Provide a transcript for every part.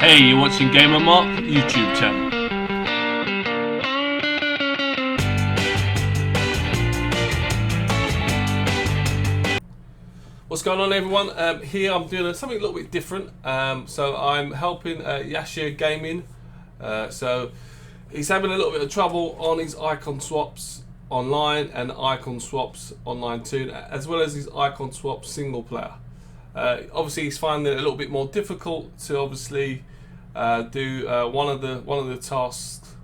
Hey, you're watching GamerMarc YouTube channel. What's going on, everyone? Here I'm doing something a little bit different. So I'm helping Yashir Gaming. So he's having a little bit of trouble on his icon swaps online and icon swaps online too, as well as his icon swaps single player. Obviously, he's finding it a little bit more difficult to obviously do one of the tasks,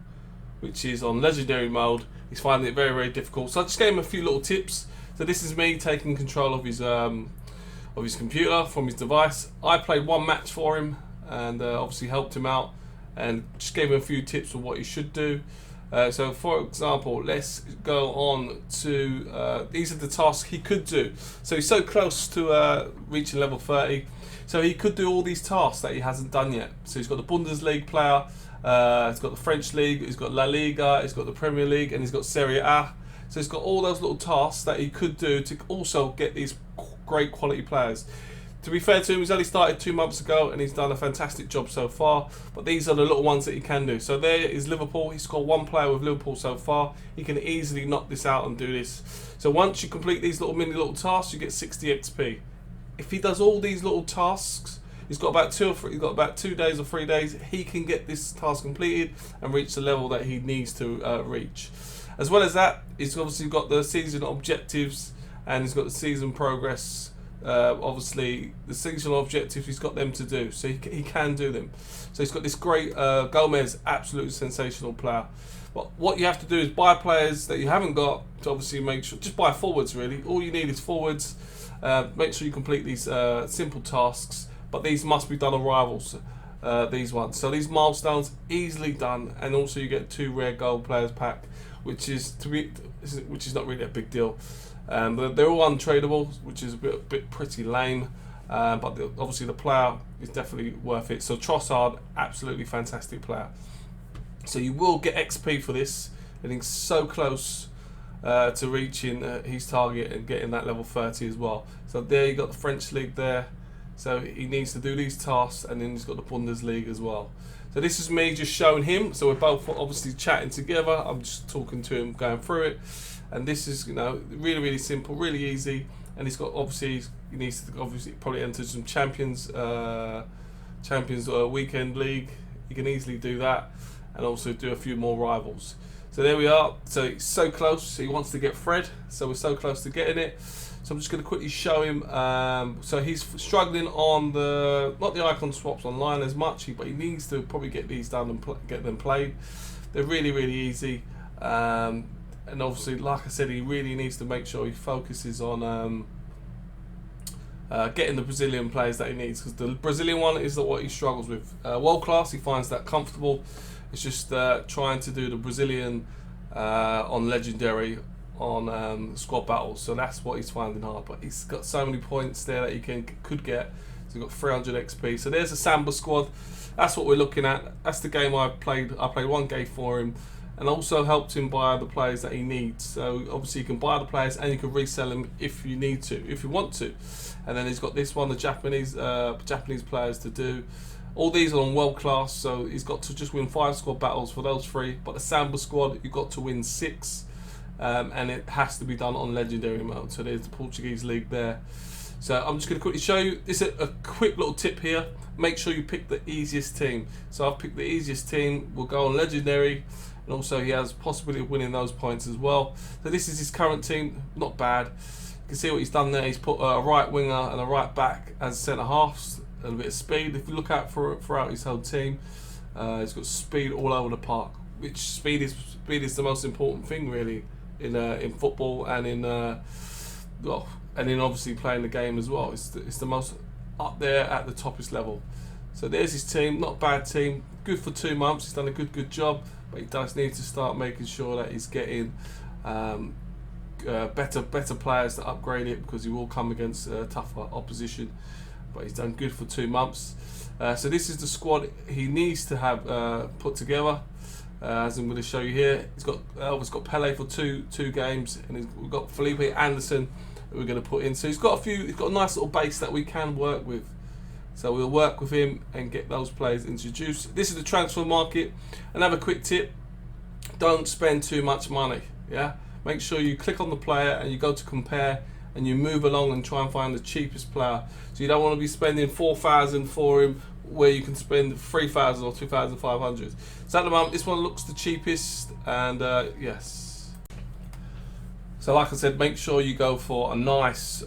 which is on legendary mode. He's finding it very difficult. So I just gave him a few little tips. So this is me taking control of his computer from his device. I played one match for him and obviously helped him out and just gave him a few tips of what he should do. So for example, let's go on to these are the tasks he could do. So he's so close to reaching level 30, so he could do all these tasks that he hasn't done yet. So he's got the Bundesliga player, he's got the French league, he's got LaLiga, he's got the Premier League, and he's got Serie A. So he's got all those little tasks that he could do to also get these great quality players. To be fair to him, he's only started 2 months ago and he's done a fantastic job so far, but these are the little ones that he can do. So there is Liverpool. He's got one player with Liverpool so far. He can easily knock this out and do this. So once you complete these little tasks, you get 60 XP. If he does all these little tasks, he's got about 2 days or 3 days, he can get this task completed and reach the level that he needs to reach. As well as that, he's obviously got the season objectives and he's got the season progress. Obviously, the seasonal objectives, he's got them to do, so he can do them. So he's got this great Gomez, absolutely sensational player. But what you have to do is buy players that you haven't got to obviously make sure, just buy forwards really. All you need is forwards. Make sure you complete these simple tasks, but these must be done on rivals. These ones. So these milestones easily done, and also you get 2 rare gold players pack, which is not really a big deal. But they're all untradeable, which is a bit pretty lame. But obviously the player is definitely worth it. So Trossard, absolutely fantastic player. So you will get XP for this, and he's so close to reaching his target and getting that level 30 as well. So there you got the French league there. So he needs to do these tasks, and then he's got the Bundesliga as well. So this is me just showing him. So we're both obviously chatting together. I'm just talking to him, going through it. And this is, really simple, really easy. And he's got he needs to obviously probably enter some Champions Weekend League. He can easily do that, and also do a few more rivals. So there we are. So he's so close. He wants to get Fred. So we're so close to getting it. So I'm just going to quickly show him. So he's struggling on not the icon swaps online as much, but he needs to probably get these done and get them played. They're really easy. And obviously, like I said, he really needs to make sure he focuses on getting the Brazilian players that he needs, because the Brazilian one is what he struggles with. World class, he finds that comfortable. It's just trying to do the Brazilian on legendary on squad battles. So that's what he's finding hard. But he's got so many points there that he could get. So he's got 300 XP. So there's a Samba squad. That's what we're looking at. That's the game I played. I played one game for him, and also helped him buy the players that he needs. So obviously you can buy the players and you can resell them if you need to, if you want to. And then he's got this one, the Japanese players to do. All these are on world class, so he's got to just win 5 squad battles for those 3. But the Samba squad, you've got to win 6, and it has to be done on legendary mode. So there's the Portuguese league there. So I'm just going to quickly show you. This is a quick little tip here. Make sure you pick the easiest team. So I've picked the easiest team. We'll go on legendary. And also he has possibility of winning those points as well. So this is his current team, not bad. You can see what he's done there. He's put a right winger and a right back as centre halves, a little bit of speed. If you look out throughout his whole team, he's got speed all over the park. Which speed is the most important thing really in football, and in obviously playing the game as well. It's the most up there at the toppest level. So there's his team, not a bad team. Good for 2 months. He's done a good job. But he does need to start making sure that he's getting better players to upgrade it, because he will come against tougher opposition. But he's done good for 2 months. So this is the squad he needs to have put together. As I'm going to show you here, he's got Pele for two games, and we've got Felipe Anderson that we're going to put in. So he's got a nice little base that we can work with. So we'll work with him and get those players introduced. This is the transfer market. Another quick tip: don't spend too much money. Yeah, make sure you click on the player and you go to compare, and you move along and try and find the cheapest player. So you don't want to be spending 4,000 for him where you can spend 3,000 or 2,500. So at the moment, this one looks the cheapest, and yes. So like I said, make sure you go for a nice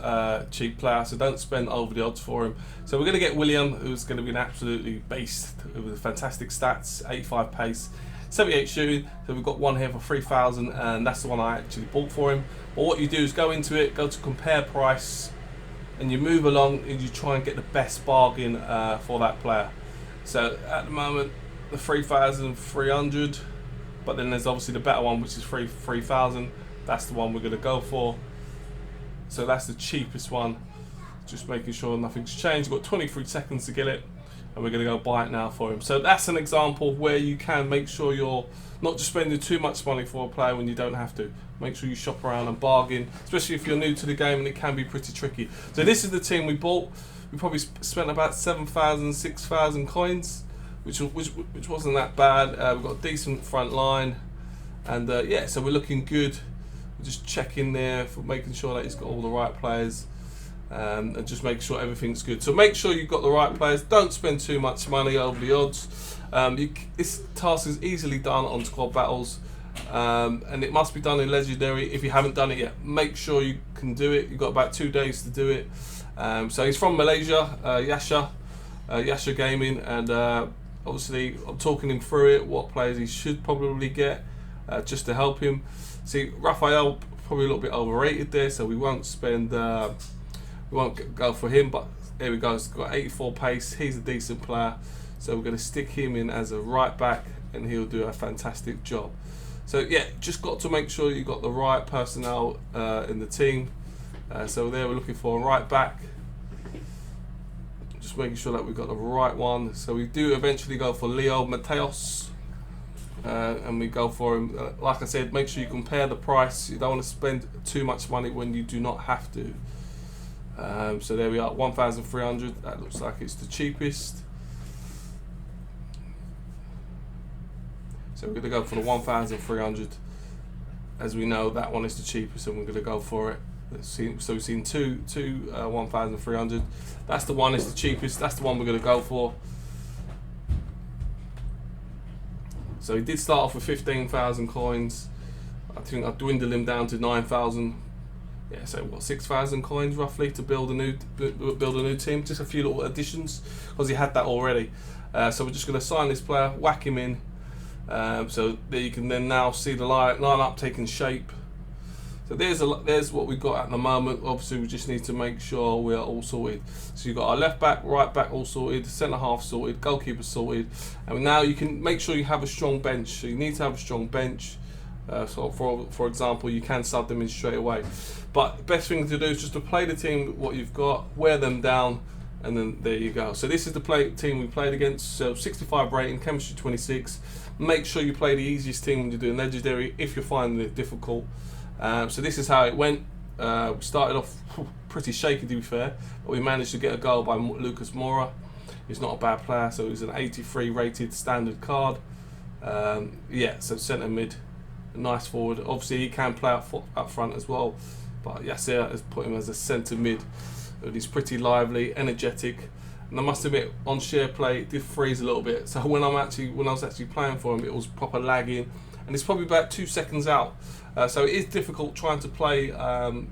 cheap player, so don't spend over the odds for him. So we're going to get William, who's going to be an absolutely beast with fantastic stats, 85 pace, 78 shooting. So we've got one here for 3,000, and that's the one I actually bought for him. But what you do is go into it, go to compare price, and you move along and you try and get the best bargain for that player. So at the moment, the 3,300, but then there's obviously the better one, which is 3,000. That's the one we're going to go for. So that's the cheapest one. Just making sure nothing's changed. We've got 23 seconds to get it, and we're going to go buy it now for him. So that's an example where you can make sure you're not just spending too much money for a player when you don't have to. Make sure you shop around and bargain, especially if you're new to the game, and it can be pretty tricky. So this is the team we bought. We probably spent about 7,000, 6,000 coins, which wasn't that bad. We've got a decent front line, and yeah, so we're looking good. Just checking there for making sure that he's got all the right players, and just make sure everything's good. So make sure you've got the right players. Don't spend too much money over the odds. This task is easily done on squad battles, and it must be done in legendary. If you haven't done it yet, make sure you can do it. You've got about 2 days to do it. So he's from Malaysia, Yasha Gaming, and obviously I'm talking him through it, what players he should probably get, just to help him. See, Raphael probably a little bit overrated there, so we won't spend, we won't go for him. But here we go. He's got 84 pace. He's a decent player, so we're going to stick him in as a right back, and he'll do a fantastic job. So yeah, just got to make sure you've got the right personnel in the team. So there we're looking for a right back. Just making sure that we've got the right one. So we do eventually go for Leo Mateos. And we go for him. Like I said, make sure you compare the price. You don't want to spend too much money when you do not have to. So there we are, 1,300. That looks like it's the cheapest. So we're going to go for the 1,300. As we know, that one is the cheapest, and we're going to go for it. So we've seen two 1,300. That's the one is the cheapest. That's the one we're going to go for. So he did start off with 15,000 coins. I think I dwindled him down to 9,000. Yeah, so what, 6,000 coins roughly to build a new team. Just a few little additions because he had that already. So we're just going to sign this player, whack him in. So there you can then now see the line-up taking shape. So there's what we've got at the moment. Obviously, we just need to make sure we're all sorted. So you've got our left back, right back all sorted, centre half sorted, goalkeeper sorted, and now you can make sure you have a strong bench. So you need to have a strong bench. So for example, you can sub them in straight away. But the best thing to do is just to play the team what you've got, wear them down, and then there you go. So this is the team we played against. So 65 rating, chemistry 26. Make sure you play the easiest team when you're doing legendary if you're finding it difficult. So this is how it went. We started off pretty shaky, to be fair, but we managed to get a goal by Lucas Moura. He's not a bad player, so he's an 83 rated standard card. Yeah, so centre mid, nice forward. Obviously he can play up front as well, but Yasser has put him as a centre mid. He's pretty lively, energetic, and I must admit, on share play it did freeze a little bit. So when I was actually playing for him, it was proper lagging, and it's probably about 2 seconds out. So it is difficult trying to play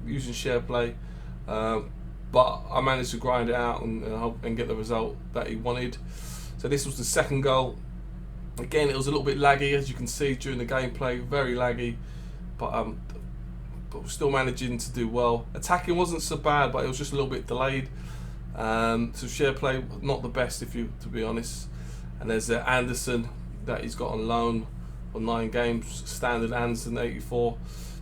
using share play, but I managed to grind it out and get the result that he wanted. So this was the second goal. Again, it was a little bit laggy, as you can see during the gameplay, very laggy, but we're still managing to do well. Attacking wasn't so bad, but it was just a little bit delayed. So share play not the best, to be honest. And there's Anderson that he's got on loan. On 9 games, standard Anderson 84.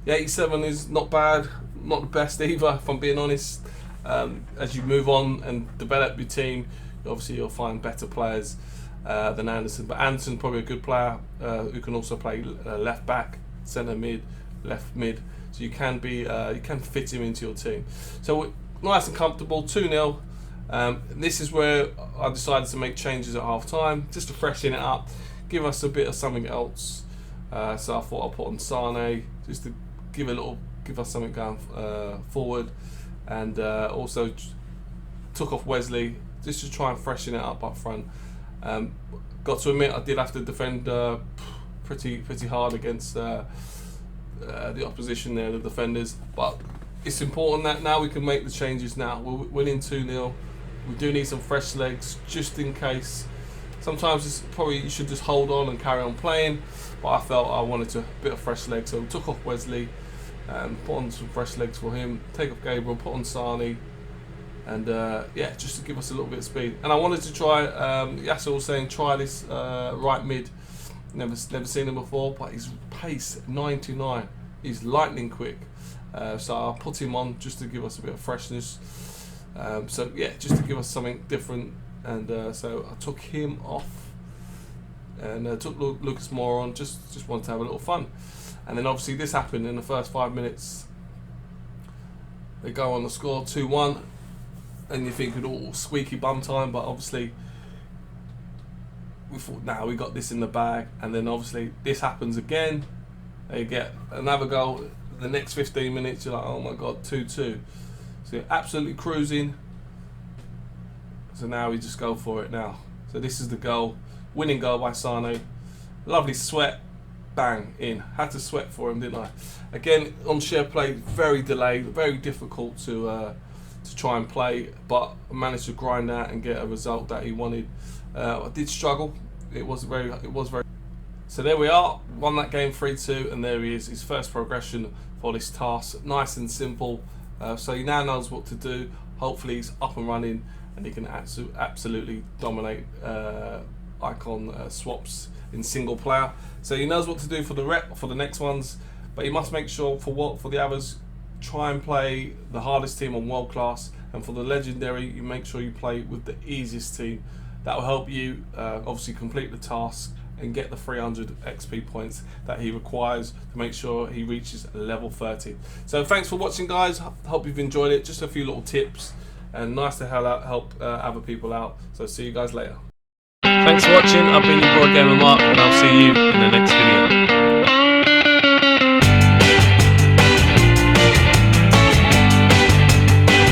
The 87 is not bad, not the best either, if I'm being honest. As you move on and develop your team, obviously you'll find better players than Anderson. But Anderson's probably a good player who can also play left back, centre mid, left mid. So you can fit him into your team. So we're nice and comfortable, 2-0. This is where I decided to make changes at half time, just to freshen it up, give us a bit of something else. So I thought I'll put on Sane, just to give us something going forward, and also took off Wesley, just to try and freshen it up front. Got to admit, I did have to defend pretty hard against the opposition there, the defenders, but it's important that now we can make the changes now. We're winning 2-0. We do need some fresh legs, just in case. Sometimes it's probably you should just hold on and carry on playing, but I felt I wanted a bit of fresh legs, so we took off Wesley and put on some fresh legs for him, take off Gabriel, put on Sani, and yeah, just to give us a little bit of speed. And I wanted to try, Yasser was saying try this right mid, never seen him before, but his pace 99, he's lightning quick, so I put him on just to give us a bit of freshness. So yeah, just to give us something different, and so I took him off and took Lucas Moura on, just wanted to have a little fun. And then obviously this happened in the first 5 minutes. They go on the score 2-1, and you think, oh, squeaky bum time, but obviously we thought, now we got this in the bag. And then obviously this happens again. They get another goal the next 15 minutes. You're like, oh my god, 2-2. So you're absolutely cruising. So now we just go for it now. So this is the goal, winning goal by Sane. Lovely sweat, bang, in. Had to sweat for him, didn't I? Again, on share play, very delayed, very difficult to try and play, but I managed to grind out and get a result that he wanted. I did struggle. It was very. So there we are. Won that game 3-2, and there he is. His first progression for this task. Nice and simple. So he now knows what to do. Hopefully he's up and running, and he can absolutely dominate icon swaps in single player. So he knows what to do for the next ones, but he must make sure for the others, try and play the hardest team on world class, and for the legendary, you make sure you play with the easiest team. That will help you obviously complete the task and get the 300 XP points that he requires to make sure he reaches level 30. So thanks for watching, guys. Hope you've enjoyed it. Just a few little tips, and nice to help other people out. So see you guys later. Thanks for watching. I've been your boy Gamer Mark, and I'll see you in the next video.